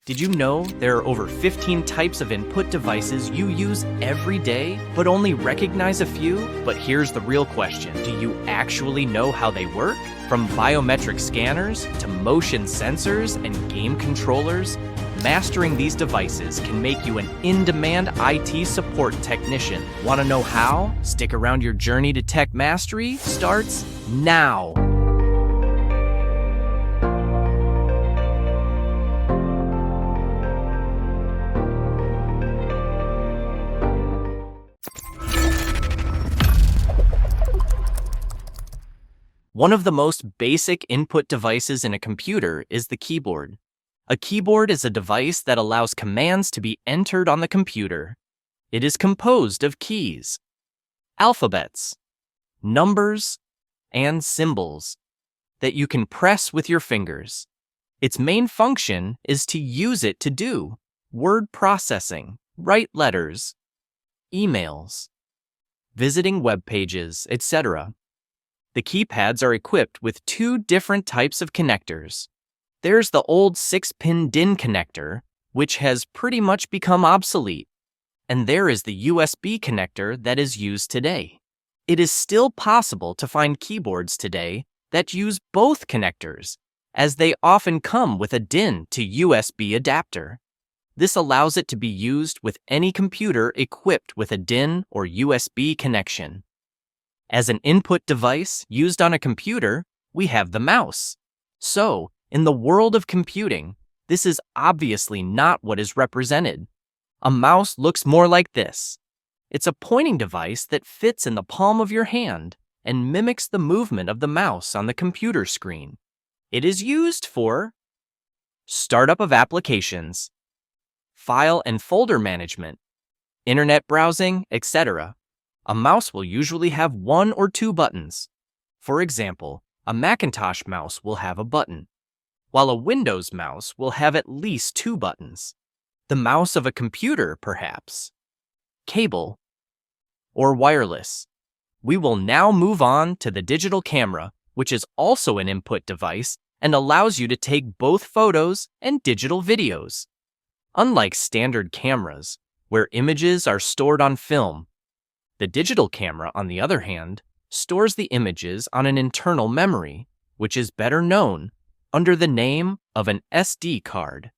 Did you know there are over 15 types of input devices you use every day, but only recognize a few? But here's the real question. Do you actually know how they work? From biometric scanners to motion sensors and game controllers, mastering these devices can make you an in-demand IT support technician. Want to know how? Stick around. Your journey to tech mastery starts now. One of the most basic input devices in a computer is the keyboard. A keyboard is a device that allows commands to be entered on the computer. It is composed of keys, alphabets, numbers, and symbols that you can press with your fingers. Its main function is to use it to do word processing, write letters, emails, visiting web pages, etc. The keypads are equipped with two different types of connectors. There's the old 6-pin DIN connector, which has pretty much become obsolete, and there is the USB connector that is used today. It is still possible to find keyboards today that use both connectors, as they often come with a DIN to USB adapter. This allows it to be used with any computer equipped with a DIN or USB connection. As an input device used on a computer, we have the mouse. So, in the world of computing, this is obviously not what is represented. A mouse looks more like this. It's a pointing device that fits in the palm of your hand and mimics the movement of the mouse on the computer screen. It is used for startup of applications, file and folder management, internet browsing, etc. A mouse will usually have one or two buttons. For example, a Macintosh mouse will have a button, while a Windows mouse will have at least two buttons. The mouse of a computer, perhaps. Cable or wireless. We will now move on to the digital camera, which is also an input device and allows you to take both photos and digital videos. Unlike standard cameras, where images are stored on film, the digital camera, on the other hand, stores the images on an internal memory, which is better known under the name of an SD card.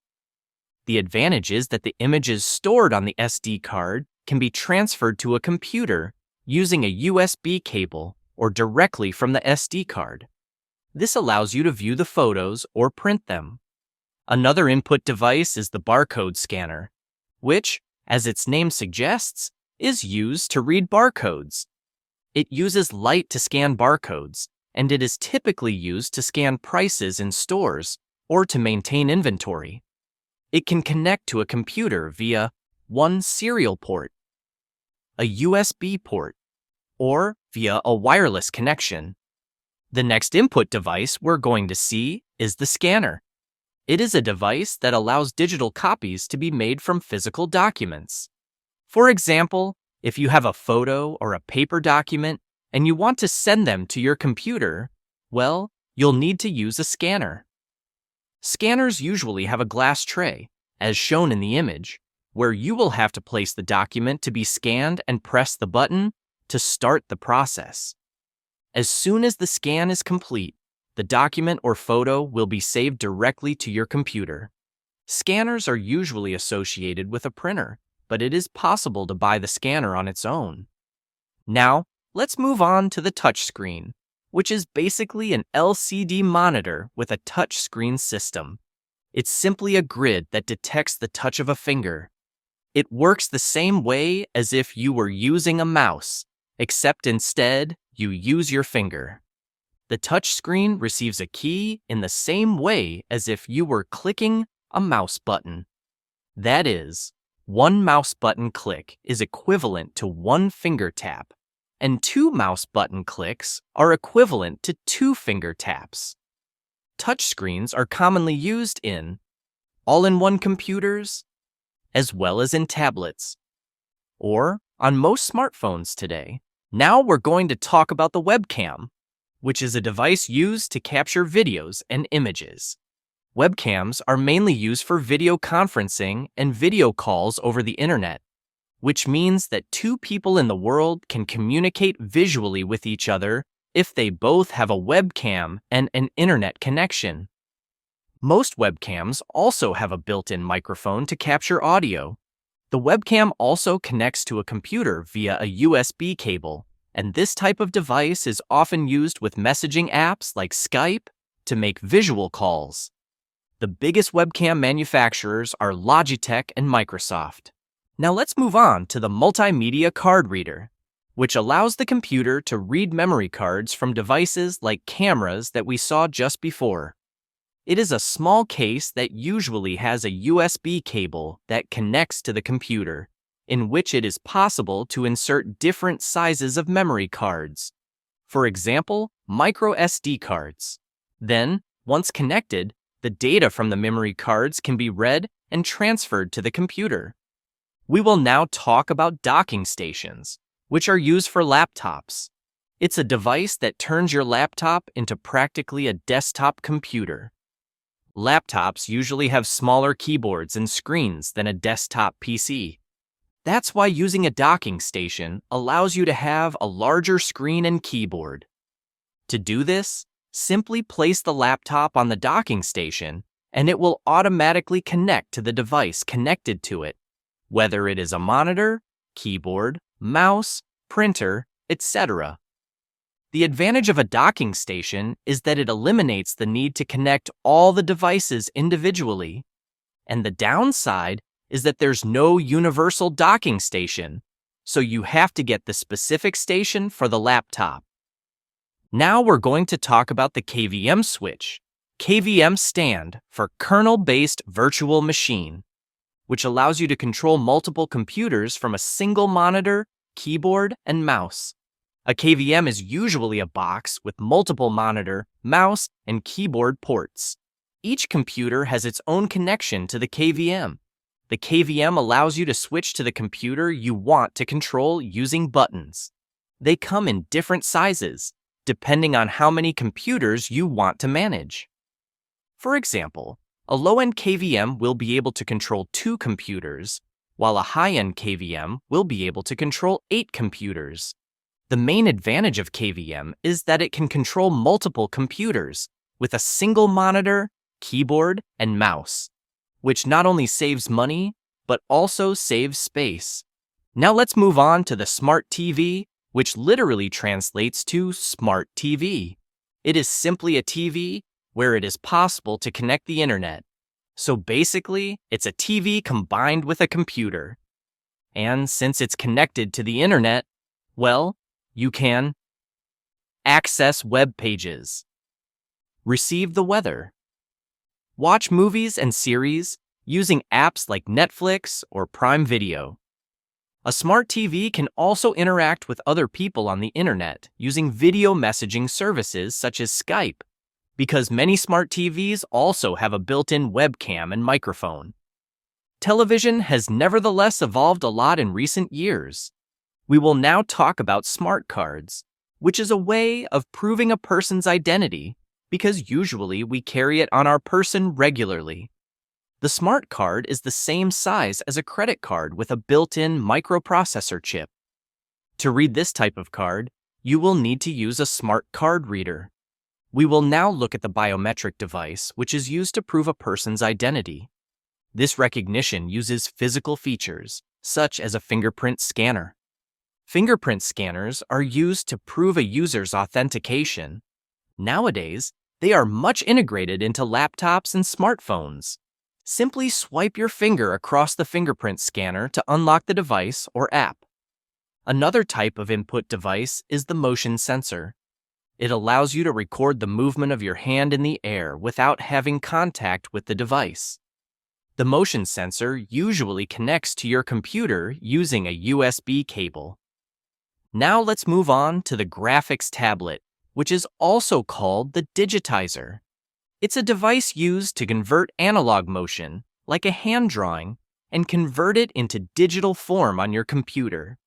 The advantage is that the images stored on the SD card can be transferred to a computer using a USB cable or directly from the SD card. This allows you to view the photos or print them. Another input device is the barcode scanner, which, as its name suggests, is used to read barcodes. It uses light to scan barcodes, and it is typically used to scan prices in stores or to maintain inventory. It can connect to a computer via one serial port, a USB port, or via a wireless connection. The next input device we're going to see is the scanner. It is a device that allows digital copies to be made from physical documents. For example, if you have a photo or a paper document and you want to send them to your computer, well, you'll need to use a scanner. Scanners usually have a glass tray, as shown in the image, where you will have to place the document to be scanned and press the button to start the process. As soon as the scan is complete, the document or photo will be saved directly to your computer. Scanners are usually associated with a printer, but it is possible to buy the scanner on its own. Now, let's move on to the touchscreen, which is basically an LCD monitor with a touchscreen system. It's simply a grid that detects the touch of a finger. It works the same way as if you were using a mouse, except instead, you use your finger. The touchscreen receives a key in the same way as if you were clicking a mouse button. That is, one mouse button click is equivalent to one finger tap, and two mouse button clicks are equivalent to two finger taps. Touchscreens are commonly used in all-in-one computers, as well as in tablets, or on most smartphones today. Now we're going to talk about the webcam, which is a device used to capture videos and images. Webcams are mainly used for video conferencing and video calls over the internet, which means that two people in the world can communicate visually with each other if they both have a webcam and an internet connection. Most webcams also have a built-in microphone to capture audio. The webcam also connects to a computer via a USB cable, and this type of device is often used with messaging apps like Skype to make visual calls. The biggest webcam manufacturers are Logitech and Microsoft. Now let's move on to the multimedia card reader, which allows the computer to read memory cards from devices like cameras that we saw just before. It is a small case that usually has a USB cable that connects to the computer, in which it is possible to insert different sizes of memory cards. For example, micro SD cards. Then, once connected, the data from the memory cards can be read and transferred to the computer. We will now talk about docking stations, which are used for laptops. It's a device that turns your laptop into practically a desktop computer. Laptops usually have smaller keyboards and screens than a desktop PC. That's why using a docking station allows you to have a larger screen and keyboard. To do this, simply place the laptop on the docking station and it will automatically connect to the device connected to it, whether it is a monitor, keyboard, mouse, printer, etc. The advantage of a docking station is that it eliminates the need to connect all the devices individually. And the downside is that there's no universal docking station, so you have to get the specific station for the laptop. Now we're going to talk about the KVM switch. KVM stand for kernel-based virtual machine, which allows you to control multiple computers from a single monitor, keyboard, and mouse. A KVM is usually a box with multiple monitor, mouse, and keyboard ports. Each computer has its own connection to the KVM. The KVM allows you to switch to the computer you want to control using buttons. They come in different sizes, depending on how many computers you want to manage. For example, a low-end KVM will be able to control 2 computers, while a high-end KVM will be able to control 8 computers. The main advantage of KVM is that it can control multiple computers with a single monitor, keyboard, and mouse, which not only saves money, but also saves space. Now let's move on to the Smart TV, which literally translates to Smart TV. It is simply a TV where it is possible to connect the internet. So basically, it's a TV combined with a computer. And since it's connected to the internet, well, you can access web pages, receive the weather, watch movies and series using apps like Netflix or Prime Video. A smart TV can also interact with other people on the internet using video messaging services such as Skype, because many smart TVs also have a built-in webcam and microphone. Television has nevertheless evolved a lot in recent years. We will now talk about smart cards, which is a way of proving a person's identity because usually we carry it on our person regularly. The smart card is the same size as a credit card with a built-in microprocessor chip. To read this type of card, you will need to use a smart card reader. We will now look at the biometric device, which is used to prove a person's identity. This recognition uses physical features, such as a fingerprint scanner. Fingerprint scanners are used to prove a user's authentication. Nowadays, they are much integrated into laptops and smartphones. Simply swipe your finger across the fingerprint scanner to unlock the device or app. Another type of input device is the motion sensor. It allows you to record the movement of your hand in the air without having contact with the device. The motion sensor usually connects to your computer using a USB cable. Now let's move on to the graphics tablet, which is also called the digitizer. It's a device used to convert analog motion, like a hand drawing, and convert it into digital form on your computer.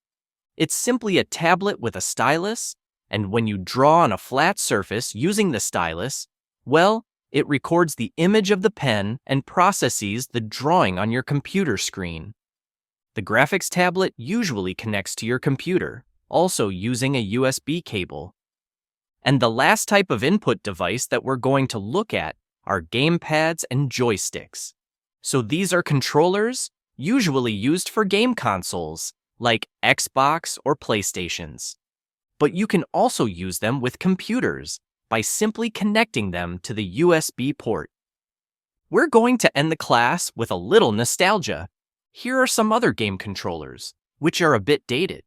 It's simply a tablet with a stylus, and when you draw on a flat surface using the stylus, well, It records the image of the pen and processes the drawing on your computer screen. The graphics tablet usually connects to your computer, also using a USB cable. And the last type of input device that we're going to look at are gamepads and joysticks. So these are controllers usually used for game consoles like Xbox or PlayStations. But you can also use them with computers by simply connecting them to the USB port. We're going to end the class with a little nostalgia. Here are some other game controllers, which are a bit dated.